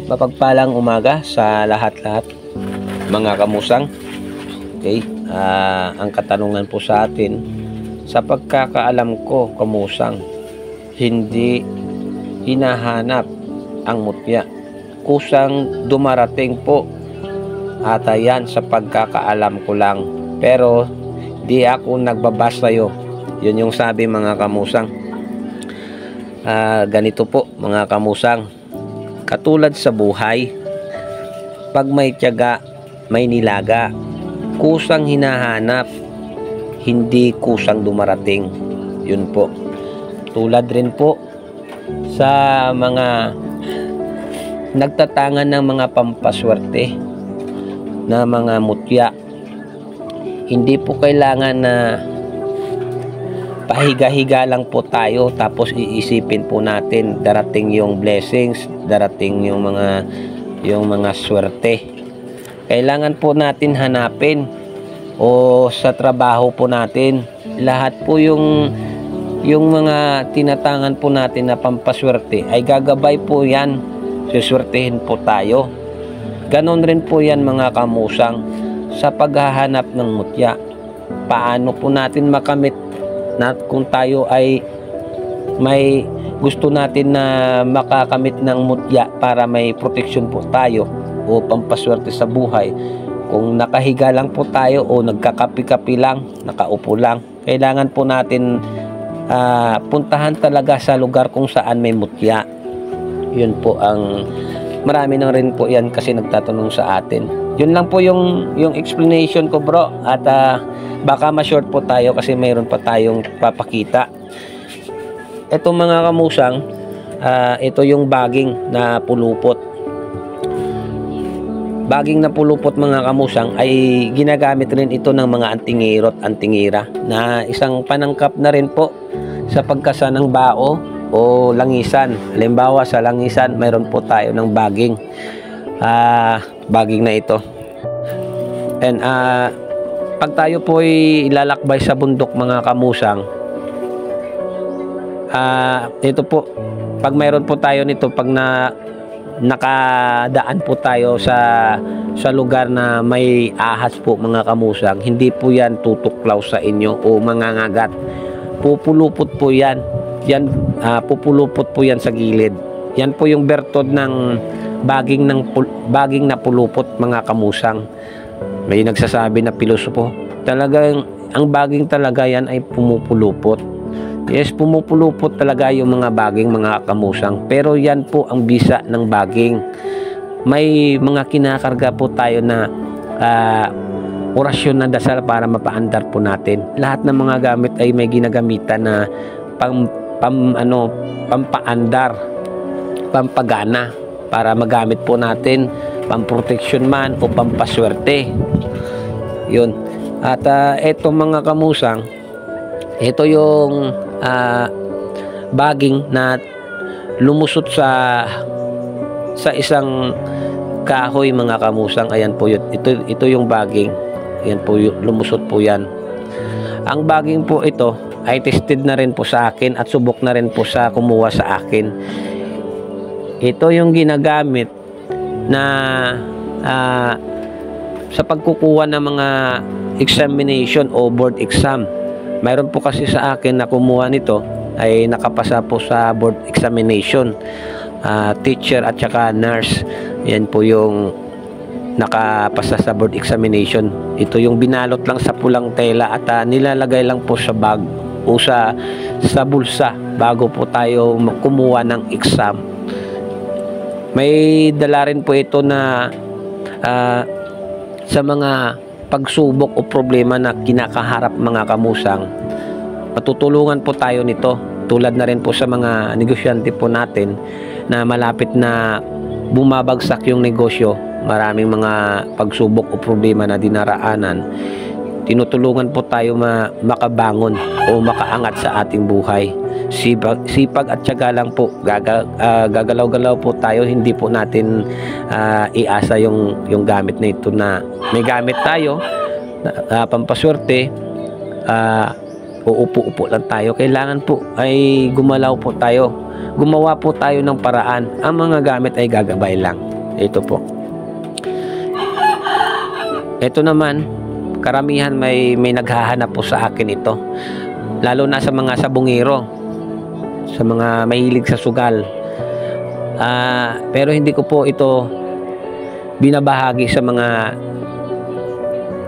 Mapagpalang umaga sa lahat-lahat mga kamusang. Okay, ang katanungan po sa atin, sa pagkakaalam ko kamusang, hindi hinahanap ang mutya. Kusang dumarating po ata yan sa pagkakaalam ko lang. Pero di ako nagbabasa sa'yo. Yun yung sabi mga kamusang. Ganito po mga kamusang. Katulad sa buhay, pag may tiyaga, may nilaga. Kusang hinahanap, hindi kusang dumarating. Yun po. Tulad rin po sa mga nagtatangan ng mga pampaswerte na mga mutya. Hindi po kailangan na pahiga-higa lang po tayo tapos iisipin po natin darating yung blessings, darating yung mga swerte. Kailangan po natin hanapin, o sa trabaho po natin, lahat po yung mga tinatangan po natin na pampaswerte ay gagabay po yan, suswertehin po tayo. Ganon rin po yan mga kamusang sa paghahanap ng mutya. Paano po natin makamit na kung tayo ay may gusto natin na makakamit ng mutya para may proteksyon po tayo o pampaswerte sa buhay? Kung nakahiga lang po tayo o nagkakapi-kapi lang, nakaupo lang, kailangan po natin puntahan talaga sa lugar kung saan may mutya. Yun po ang marami na rin po yan kasi nagtatanong sa atin. Yun lang po yung explanation ko bro, at baka ma-short po tayo kasi mayroon pa tayong papakita. Ito mga kamusang, ito yung baging na pulupot. Baging na pulupot mga kamusang ay ginagamit rin ito ng mga antingero at antingira na isang panangkap na rin po sa pagkasa ng bao o langisan. Halimbawa sa langisan, mayroon po tayo ng baging. Baging na ito. And pag tayo po ay ilalakbay sa bundok mga kamusang, ito po, pag mayroon po tayo nito, pag nakadaan po tayo sa lugar na may ahas po mga kamusang, hindi po yan tutuklaw sa inyo o mangangagat. Pupulupot po yan. Pupulupot po yan sa gilid. Yan po yung bertod ng baging na pulupot mga kamusang. May nagsasabi na pilosopo, talagang ang baging talaga yan ay pumupulupot. Yes, pumupulupot talaga yung mga baging mga kamusang. Pero yan po ang bisa ng baging. May mga kinakarga po tayo na orasyon na dasal para mapaandar po natin. Lahat ng mga gamit ay may ginagamitan na pampaandar, pampagana, para magamit po natin, pamproteksyon man o pampaswerte. Yun. At eto mga kamusang, ito yung baging na lumusot sa isang kahoy mga kamusang. Ayan po yun. Ito yung baging. Ayan po, lumusot po yan. Ang baging po ito ay tested na rin po sa akin at subok na rin po sa kumuha sa akin. Ito yung ginagamit na sa pagkukuha ng mga examination o board exam. Mayroon po kasi sa akin na kumuha nito ay nakapasa po sa board examination, teacher at saka nurse. Yan po yung nakapasa sa board examination. Ito yung binalot lang sa pulang tela at nilalagay lang po sa bag o sa bulsa bago po tayo kumuha ng exam. May dala rin po ito na sa mga pagsubok o problema na kinakaharap mga kamusang, matutulungan po tayo nito. Tulad na rin po sa mga negosyante po natin na malapit na bumabagsak yung negosyo, maraming mga pagsubok o problema na dinaraanan, tinutulungan po tayo makabangon o makaangat sa ating buhay. Sipag at tiyaga lang po, gagalaw-galaw po tayo. Hindi po natin iasa yung gamit na ito na may gamit tayo pampaswerte, uupo-upo lang tayo. Kailangan po ay gumalaw po tayo, gumawa po tayo ng paraan. Ang mga gamit ay gagabay lang. Ito po. Ito naman, karamihan may naghahanap po sa akin ito. Lalo na sa mga sabungero, sa mga mahilig sa sugal. Pero hindi ko po ito binabahagi sa mga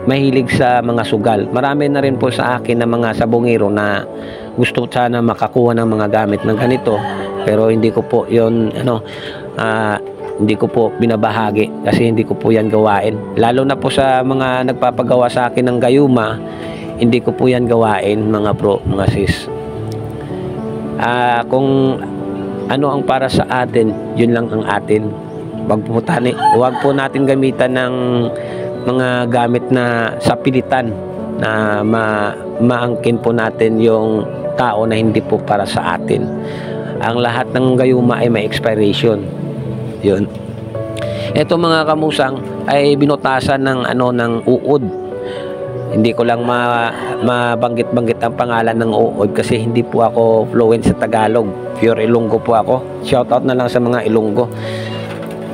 mahilig sa mga sugal. Marami na rin po sa akin na mga sabungero na gusto sana makakuha ng mga gamit ng ganito, pero hindi ko po yon hindi ko po binabahagi kasi hindi ko po yan gawain. Lalo na po sa mga nagpapagawa sa akin ng gayuma, hindi ko po yan gawain, mga bro, mga sis. Kung ano ang para sa atin, yun lang ang atin. Wag po natin gamitan ng mga gamit na sa pilitan na maangkin po natin yung tao na hindi po para sa atin. Ang lahat ng gayuma ay may expiration. Yun. Ito mga kamusang ay binutasan ng uod. Hindi ko lang mabanggit-banggit ang pangalan ng uod kasi hindi po ako fluent sa Tagalog. Pure Ilonggo po ako. Shoutout na lang sa mga Ilonggo.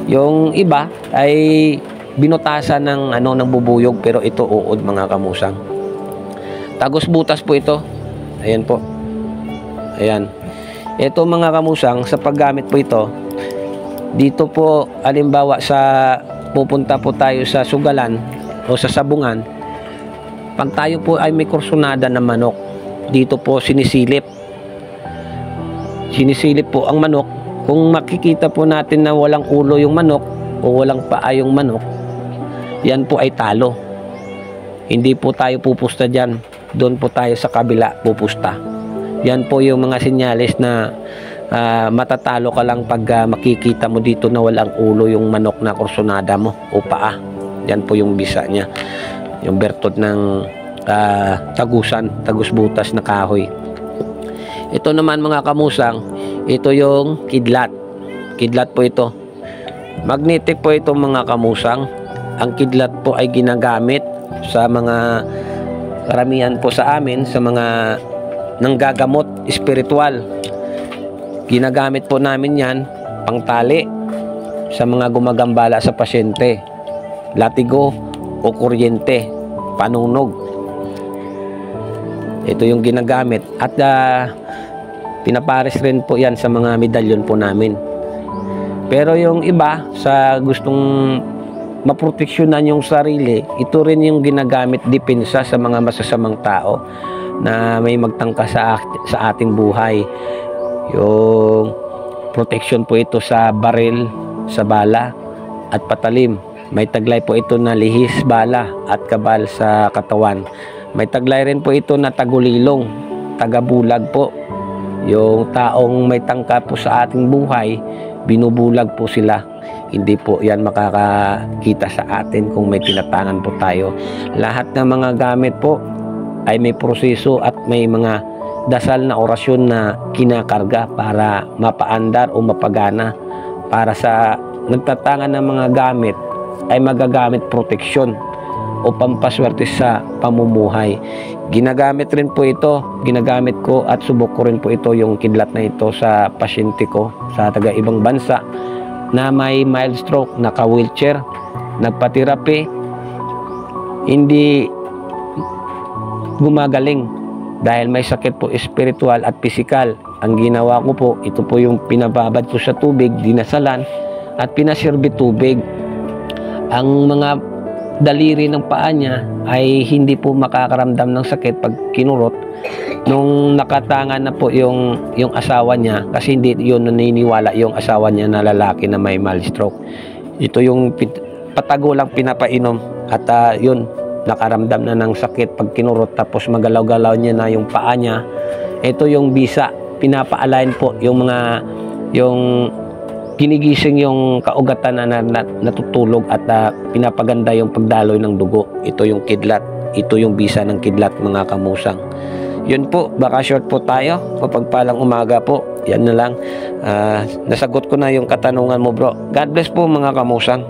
Yung iba ay binutasan ng bubuyog, pero ito uod mga kamusang. Tagos butas po ito. Ayan po. Ayan. Ito mga kamusang, sa paggamit po ito, dito po, halimbawa pupunta po tayo sa sugalan o sa sabungan, pag tayo po ay may kursunada na manok, dito po sinisilip po ang manok. Kung makikita po natin na walang ulo yung manok o walang paa yung manok, yan po ay talo. Hindi po tayo pupusta dyan, doon po tayo sa kabila pupusta. Yan po yung mga senyales na matatalo ka lang pag makikita mo dito na walang ulo yung manok na kursunada mo o paa. Yan po yung bisa niya, yung bertod ng tagus butas na kahoy. Ito naman mga kamusang, ito yung kidlat po ito. Magnetic po ito mga kamusang. Ang kidlat po ay ginagamit sa mga karamihan po sa amin, sa mga nanggagamot espiritual. Ginagamit po namin yan pangtali sa mga gumagambala sa pasyente, latigo o kuryente, panunog. Ito yung ginagamit at pinapares rin po yan sa mga medalyon po namin. Pero yung iba sa gustong maproteksyonan yung sarili, ito rin yung ginagamit depensa sa mga masasamang tao na may magtangka sa ating buhay. Yung protection po ito sa baril, sa bala at patalim. May taglay po ito na lihis, bala at kabal sa katawan. May taglay rin po ito na tagulilong, tagabulag po. Yung taong may tangka po sa ating buhay, binubulag po sila. Hindi po yan makakakita sa atin kung may tinatangan po tayo. Lahat ng mga gamit po ay may proseso at may mga dasal na orasyon na kinakarga para mapaandar o mapagana. Para sa nagtatangan ng mga gamit ay magagamit proteksyon o pampaswerte sa pamumuhay. Ginagamit rin po ito, ginagamit ko at subok ko rin po ito, yung kidlat na ito sa pasyente ko sa taga ibang bansa na may mild stroke, naka-wheelchair, nagpatirapi, hindi gumagaling dahil may sakit po espiritual at pisikal. Ang ginawa ko po, ito po yung pinababad ko sa tubig, dinasalan at pinasirbi tubig. Ang mga daliri ng paa niya ay hindi po makakaramdam ng sakit pag kinurot. Nung nakatangan na po yung asawa niya, kasi hindi yun naniniwala yung asawa niya na lalaki na may mild stroke. Ito yung patago lang pinapainom at yun, nakaramdam na ng sakit pag kinurot, tapos magalaw-galaw niya na yung paa niya. Ito yung bisa, pinapa-align po yung ginigising yung kaugatan na natutulog at pinapaganda yung pagdaloy ng dugo. Ito yung kidlat, ito yung bisa ng kidlat mga kamusang. Yun po, baka short po tayo. Mapagpalang umaga po. Yan na lang. Nasagot ko na yung katanungan mo bro. God bless po mga kamusang.